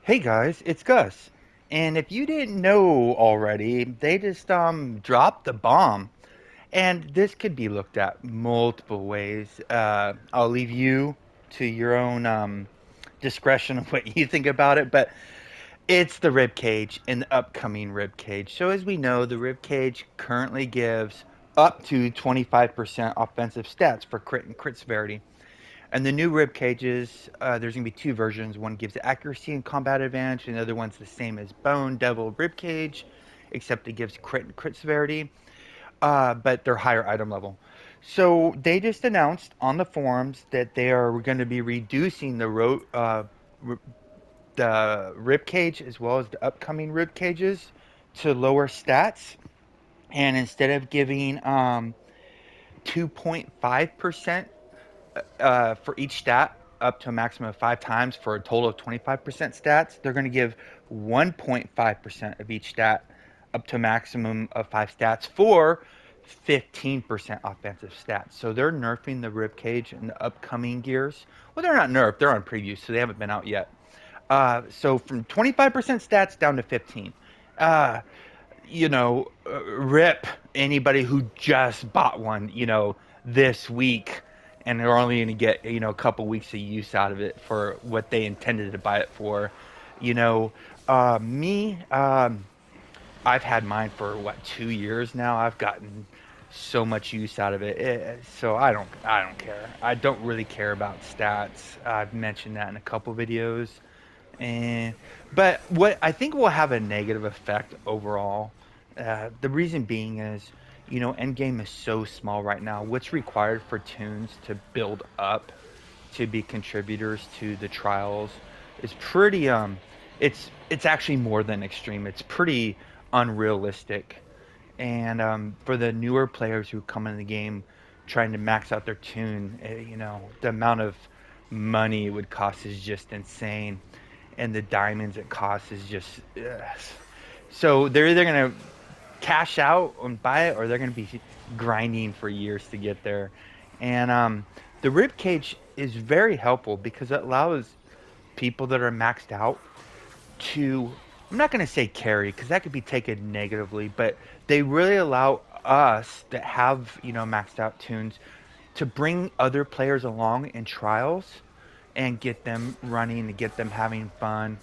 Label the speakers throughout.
Speaker 1: Hey guys, it's Gus. And if you didn't know already, they just dropped the bomb. And this could be looked at multiple ways. I'll leave you to your own discretion of what you think about it, but it's the Ribcage and the upcoming Ribcage. So as we know, the Ribcage currently gives up to 25% offensive stats for crit and crit severity. And the new rib cages, there's going to be two versions. One gives accuracy and combat advantage, and the other one's the same as Bone Devil rib cage, except it gives crit and crit severity, but they're higher item level. So they just announced on the forums that they are going to be reducing the rib cage as well as the upcoming rib cages to lower stats, and instead of giving 2.5% for each stat up to a maximum of 5 times for a total of 25% stats. They're going to give 1.5% of each stat up to a maximum of 5 stats for 15% offensive stats. So they're nerfing the ribcage and the upcoming gears. Well, they're not nerfed, they're on preview, so they haven't been out yet. So from 25% stats down to 15. Uh, rip anybody who just bought one, this week, and they're only going to get, a couple weeks of use out of it for what they intended to buy it for. You know, me, I've had mine for what 2 years now. I've gotten so much use out of it. So I don't care. I don't really care about stats. I've mentioned that in a couple videos. And but what I think will have a negative effect overall, the reason being is, Endgame is so small right now. What's required for tunes to build up to be contributors to the trials is pretty it's actually more than extreme. It's pretty unrealistic. And for the newer players who come in the game trying to max out their tune, the amount of money it would cost is just insane, and the diamonds it costs is just so they're either gonna cash out and buy it, or they're gonna be grinding for years to get there. And the rib cage is very helpful because it allows people that are maxed out to, I'm not gonna say carry because that could be taken negatively, but they really allow us that have maxed out tunes to bring other players along in trials and get them running and get them having fun.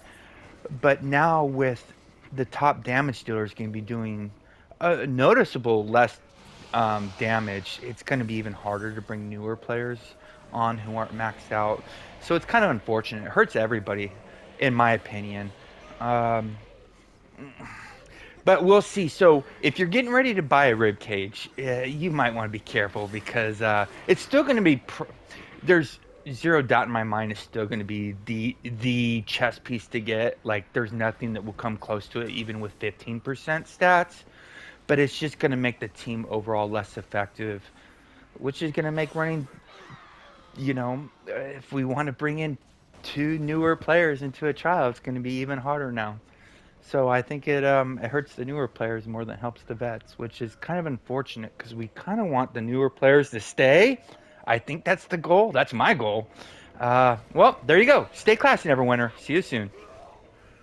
Speaker 1: But now with the top damage dealers going to be doing a noticeable less damage, it's going to be even harder to bring newer players on who aren't maxed out. So it's kind of unfortunate. It hurts everybody, in my opinion. Um, but we'll see. So if you're getting ready to buy a rib cage, you might want to be careful because it's still going to be. There's zero doubt in my mind it's still going to be the chess piece to get. Like there's nothing that will come close to it, even with 15% stats. But it's just going to make the team overall less effective, which is going to make running. If we want to bring in two newer players into a trial, it's going to be even harder now. So I think it hurts the newer players more than it helps the vets, which is kind of unfortunate because we kind of want the newer players to stay. I think that's the goal. That's my goal. Well, there you go. Stay classy, Neverwinter. See you soon.